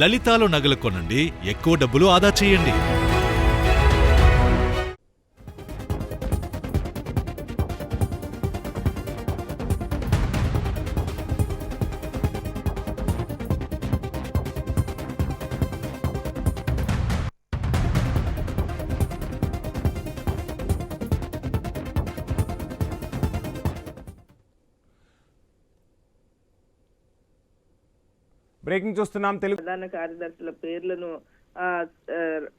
లలితాలో నగలు కొనండి, ఎక్కువ డబ్బులు ఆదా చేయండి. బ్రేకింగ్ చూస్తున్నాం. తెలుగు ప్రధాన కార్యదర్శుల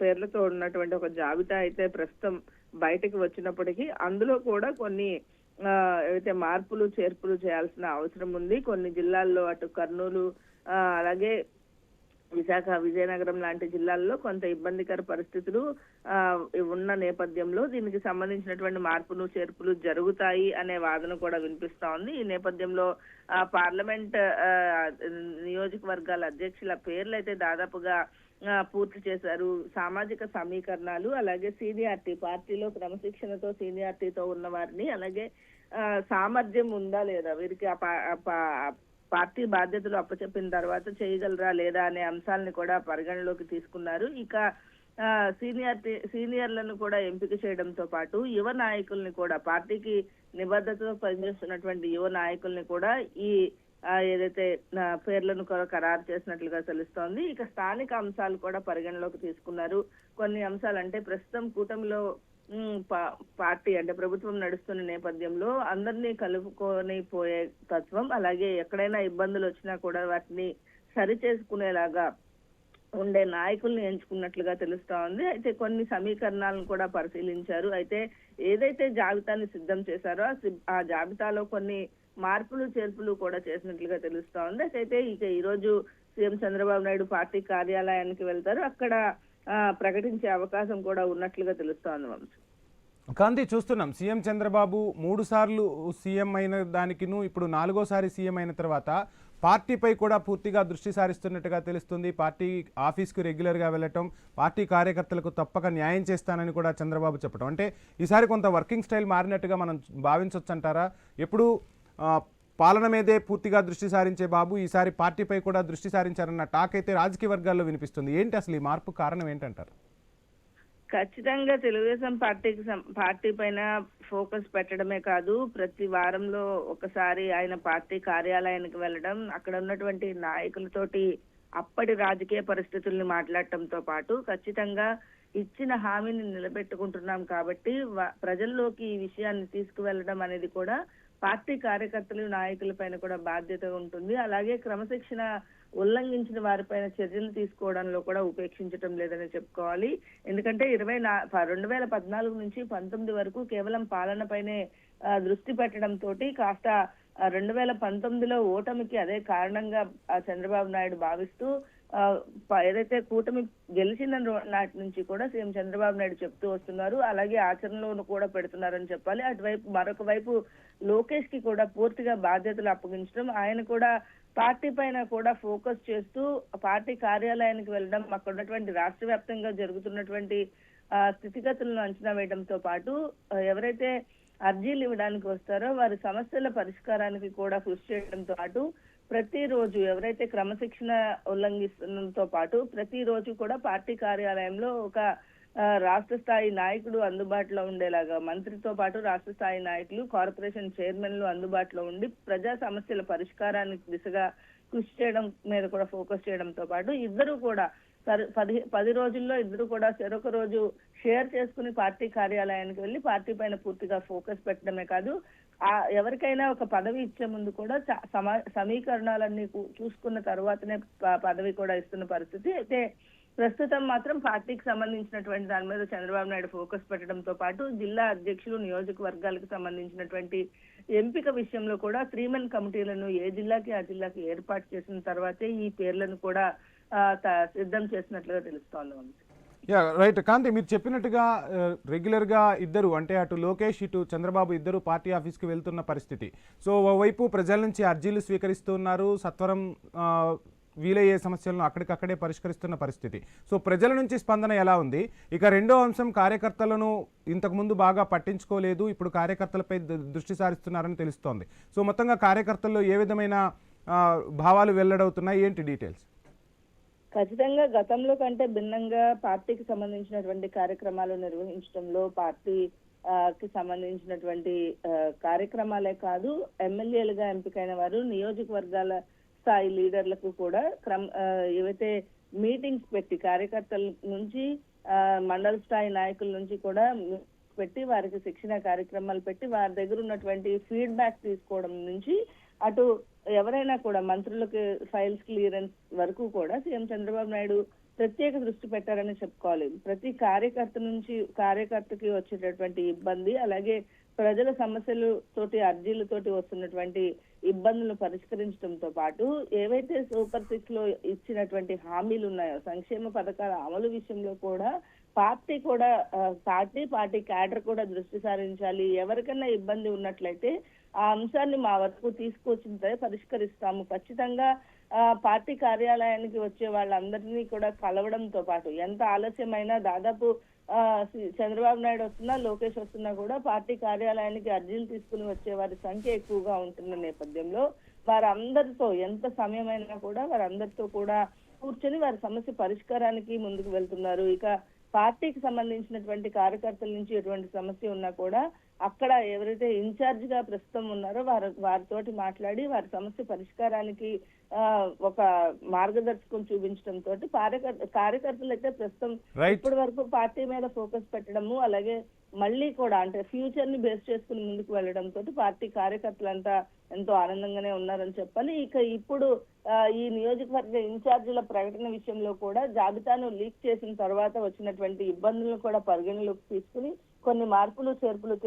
పేర్లతో ఉన్నటువంటి ఒక జాబితా అయితే ప్రస్తుతం బయటకు వచ్చినప్పటికీ అందులో కూడా కొన్ని ఏవైతే మార్పులు చేర్పులు చేయాల్సిన అవసరం ఉంది. కొన్ని జిల్లాల్లో అటు కర్నూలు అలాగే విశాఖ, విజయనగరం లాంటి జిల్లాల్లో కొంత ఇబ్బందికర పరిస్థితులు ఉన్న నేపథ్యంలో దీనికి సంబంధించినటువంటి మార్పులు చేర్పులు జరుగుతాయి అనే వాదన కూడా వినిపిస్తా ఉంది. ఈ నేపథ్యంలో పార్లమెంట్ నియోజకవర్గాల అధ్యక్షుల పేర్లు అయితే దాదాపుగా పూర్తి చేశారు. సామాజిక సమీకరణాలు అలాగే సీనియారిటీ, పార్టీలో క్రమశిక్షణతో సీనియారిటీతో ఉన్న వారిని అలాగే సామర్థ్యం ఉందా లేదా, వీరికి పార్టీ బాధ్యతలు అప్పచెప్పిన తర్వాత చేయగలరా లేదా అనే అంశాలను కూడా పరిగణలోకి తీసుకున్నారు. ఇక సీనియర్లను కూడా ఎంపిక చేయడంతో పాటు యువ నాయకుల్ని కూడా, పార్టీకి నిబద్ధతతో పనిచేస్తున్నటువంటి యువ నాయకుల్ని కూడా ఈ ఏదైతే పేర్లను కూడా ఖరారు చేసినట్లుగా తెలుస్తోంది. ఇక స్థానిక అంశాలు కూడా పరిగణలోకి తీసుకున్నారు. కొన్ని అంశాలు అంటే ప్రస్తుతం కూటమిలో పార్టీ అంటే ప్రభుత్వం నడుస్తున్న నేపథ్యంలో అందరినీ కలుపుకొని పోయే తత్వం, అలాగే ఎక్కడైనా ఇబ్బందులు వచ్చినా కూడా వాటిని సరి చేసుకునేలాగా ఉండే నాయకుల్ని ఎంచుకున్నట్లుగా తెలుస్తా ఉంది. అయితే కొన్ని సమీకరణాలను కూడా పరిశీలించారు. అయితే ఏదైతే జాబితాని సిద్ధం చేశారో ఆ జాబితాలో కొన్ని మార్పులు చేర్పులు కూడా చేసినట్లుగా తెలుస్తా ఉంది. అయితే ఇక ఈ రోజు సీఎం చంద్రబాబు నాయుడు పార్టీ కార్యాలయానికి వెళ్తారు. అక్కడ ప్రకటించే అవకాశం కూడా ఉన్నట్లుగా తెలుస్తోంది. వంశీ, కాంతి, చూస్తున్నాం సీఎం చంద్రబాబు 3 సార్లు సీఎం అయిన దానికిను ఇప్పుడు 4వ సారి సీఎం అయిన తర్వాత పార్టీపై కూడా పూర్తిగా దృష్టి సారిస్తున్నట్టుగా తెలుస్తుంది. పార్టీ ఆఫీస్కు రెగ్యులర్గా వెళ్ళటం, పార్టీ కార్యకర్తలకు తప్పక న్యాయం చేస్తానని కూడా చంద్రబాబు చెప్పడం, అంటే ఈసారి కొంత వర్కింగ్ స్టైల్ మారినట్టుగా మనం భావించవచ్చు అంటారా? ఎప్పుడు పాలన మీదే పూర్తిగా దృష్టి సారించే బాబు ఈసారి పార్టీపై కూడా దృష్టి సారించారన్న టాక్ అయితే రాజకీయ వర్గాల్లో వినిపిస్తుంది. ఏంటి అసలు ఈ మార్పు కారణం ఏంటంటారు? ఖచ్చితంగా తెలుగుదేశం పార్టీ పైన ఫోకస్ పెట్టడమే కాదు, ప్రతి వారంలో ఒకసారి ఆయన పార్టీ కార్యాలయానికి వెళ్ళడం, అక్కడ ఉన్నటువంటి నాయకులతోటి అప్పటి రాజకీయ పరిస్థితుల్ని మాట్లాడటంతో పాటు ఖచ్చితంగా ఇచ్చిన హామీని నిలబెట్టుకుంటున్నాం కాబట్టి ప్రజల్లోకి ఈ విషయాన్ని తీసుకువెళ్ళడం అనేది కూడా పార్టీ కార్యకర్తలు నాయకుల పైన కూడా బాధ్యత ఉంటుంది. అలాగే క్రమశిక్షణ ఉల్లంఘించిన వారిపైన చర్యలు తీసుకోవడంలో కూడా ఉపేక్షించడం లేదని చెప్పుకోవాలి. ఎందుకంటే 2014 నుంచి 19 వరకు కేవలం పాలనపైనే దృష్టి పెట్టడంతో కాస్త 2019లో ఓటమికి అదే కారణంగా చంద్రబాబు నాయుడు భావిస్తూ ఏదైతే కూటమి గెలిచిన నాటి నుంచి కూడా సీఎం చంద్రబాబు నాయుడు చెప్తూ వస్తున్నారు. అలాగే ఆచరణలో కూడా పెడుతున్నారని చెప్పాలి. అటువైపు మరొక వైపు లోకేష్ కి కూడా పూర్తిగా బాధ్యతలు అప్పగించడం, ఆయన కూడా పార్టీ పైన కూడా ఫోకస్ చేస్తూ పార్టీ కార్యాలయానికి వెళ్ళడం, అక్కడ ఉన్నటువంటి రాష్ట్ర వ్యాప్తంగా జరుగుతున్నటువంటి స్థితిగతులను అంచనా వేయడంతో పాటు ఎవరైతే అర్జీలు ఇవ్వడానికి వస్తారో వారి సమస్యల పరిష్కారానికి కూడా కృషి చేయడంతో పాటు ప్రతిరోజు ఎవరైతే క్రమశిక్షణ ఉల్లంఘిస్తుండటంతో పాటు ప్రతిరోజు కూడా పార్టీ కార్యాలయంలో ఒక రాష్ట్ర స్థాయి నాయకుడు అందుబాటులో ఉండేలాగా, మంత్రితో పాటు రాష్ట్ర స్థాయి నాయకులు, కార్పొరేషన్ చైర్మన్లు అందుబాటులో ఉండి ప్రజా సమస్యల పరిష్కారానికి దిశగా కృషి చేయడం మీద కూడా ఫోకస్ చేయడంతో పాటు ఇద్దరు కూడా 10 రోజుల్లో ఇద్దరు కూడా చెరొక రోజు షేర్ చేసుకుని పార్టీ కార్యాలయానికి వెళ్ళి పార్టీ పైన పూర్తిగా ఫోకస్ పెట్టడమే కాదు, ఎవరికైనా ఒక పదవి ఇచ్చే ముందు కూడా సమీకరణాలన్నీ చూసుకున్న తర్వాతనే పదవి కూడా ఇస్తున్న పరిస్థితి. అయితే ప్రస్తుతం మాత్రం పార్టీకి సంబంధించినటువంటి దాని మీద చంద్రబాబు నాయుడు ఫోకస్ పెట్టడంతో పాటు జిల్లా అధ్యక్షులు, నియోజకవర్గాలకు సంబంధించినటువంటి ఎంపిక విషయంలో కూడా 3-man కమిటీలను ఏ జిల్లాకి ఆ జిల్లాకి ఏర్పాటు చేసిన తర్వాతే ఈ పేర్లను కూడా సిద్ధం చేసినట్లుగా తెలుస్తోంది. రైట్ కాంతి, మీరు చెప్పినట్టుగా రెగ్యులర్గా ఇద్దరు, అంటే అటు లోకేష్ ఇటు చంద్రబాబు ఇద్దరు పార్టీ ఆఫీస్కి వెళ్తున్న పరిస్థితి. సో ఓవైపు ప్రజల నుంచి అర్జీలు స్వీకరిస్తున్నారు, సత్వరం వీలయ్యే సమస్యలను అక్కడికక్కడే పరిష్కరిస్తున్న పరిస్థితి. సో ప్రజల నుంచి స్పందన ఎలా ఉంది? ఇక రెండో అంశం, కార్యకర్తలను ఇంతకుముందు బాగా పట్టించుకోలేదు, ఇప్పుడు కార్యకర్తలపై దృష్టి సారిస్తున్నారని తెలుస్తోంది. సో మొత్తంగా కార్యకర్తల్లో ఏ విధమైన భావాలు వెల్లడవుతున్నాయి, ఏంటి డీటెయిల్స్? ఖచ్చితంగా గతంలో కంటే భిన్నంగా పార్టీకి సంబంధించినటువంటి కార్యక్రమాలు నిర్వహించడంలో కి సంబంధించినటువంటి కార్యక్రమాలే కాదు, ఎమ్మెల్యేలుగా ఎంపికైన వారు నియోజకవర్గాల స్థాయి లీడర్లకు కూడా ఏవైతే మీటింగ్స్ పెట్టి కార్యకర్తల నుంచి మండల స్థాయి నాయకుల నుంచి కూడా పెట్టి వారికి శిక్షణ కార్యక్రమాలు పెట్టి వారి దగ్గర ఉన్నటువంటి ఫీడ్బ్యాక్ తీసుకోవడం నుంచి అటు ఎవరైనా కూడా మంత్రులకు ఫైల్స్ క్లియరెన్స్ వరకు కూడా సీఎం చంద్రబాబు నాయుడు ప్రత్యేక దృష్టి పెట్టారని చెప్పుకోవాలి. ప్రతి కార్యకర్తకి వచ్చేటటువంటి ఇబ్బంది, అలాగే ప్రజల సమస్యలతోటి అర్జీలతోటి వస్తున్నటువంటి ఇబ్బందులను పరిష్కరించడంతో పాటు ఏవైతే సూపర్ 6 లో ఇచ్చినటువంటి హామీలు ఉన్నాయో సంక్షేమ పథకాల అమలు విషయంలో కూడా పార్టీ క్యాడర్ కూడా దృష్టి సారించాలి. ఎవరికైనా ఇబ్బంది ఉన్నట్లయితే ఆ అంశాన్ని మా వరకు తీసుకొచ్చిన పరిష్కరిస్తాము. ఖచ్చితంగా పార్టీ కార్యాలయానికి వచ్చే వాళ్ళందరినీ కూడా కలవడంతో పాటు ఎంత ఆలస్యమైనా దాదాపు చంద్రబాబు నాయుడు వస్తున్నా, లోకేష్ వస్తున్నా కూడా పార్టీ కార్యాలయానికి అర్జీలు తీసుకుని వచ్చే వారి సంఖ్య ఎక్కువగా ఉంటున్న నేపథ్యంలో వారందరితో ఎంత సమయమైనా కూడా వారందరితో కూడా కూర్చొని వారి సమస్య పరిష్కారానికి ముందుకు వెళ్తున్నారు. ఇక పార్టీకి సంబంధించినటువంటి కార్యకర్తల నుంచి ఎటువంటి సమస్య ఉన్నా కూడా అక్కడ ఎవరైతే ఇన్ఛార్జ్ గా ప్రస్తుతం ఉన్నారో వారితోటి మాట్లాడి వారి సమస్య పరిష్కారానికి ఒక మార్గదర్శకం చూపించడంతో కార్యకర్తలు అయితే ప్రస్తుతం ఇప్పటి వరకు పార్టీ మీద ఫోకస్ పెట్టడము, అలాగే మళ్ళీ కూడా అంటే ఫ్యూచర్ ని బేస్ చేసుకుని ముందుకు వెళ్ళడంతో పార్టీ కార్యకర్తలంతా ఎంతో ఆనందంగానే ఉన్నారని చెప్పాలి. ఇక ఇప్పుడు ఈ నియోజకవర్గ ఇన్ఛార్జీల ప్రకటన విషయంలో కూడా జాబితాను లీక్ చేసిన తర్వాత వచ్చినటువంటి ఇబ్బందులను కూడా పరిగణలోకి తీసుకుని కొన్ని మార్పులు చేర్పులు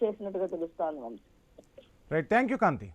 చేసినట్టుగా తెలుస్తోంది. Right, thank you Kanthi.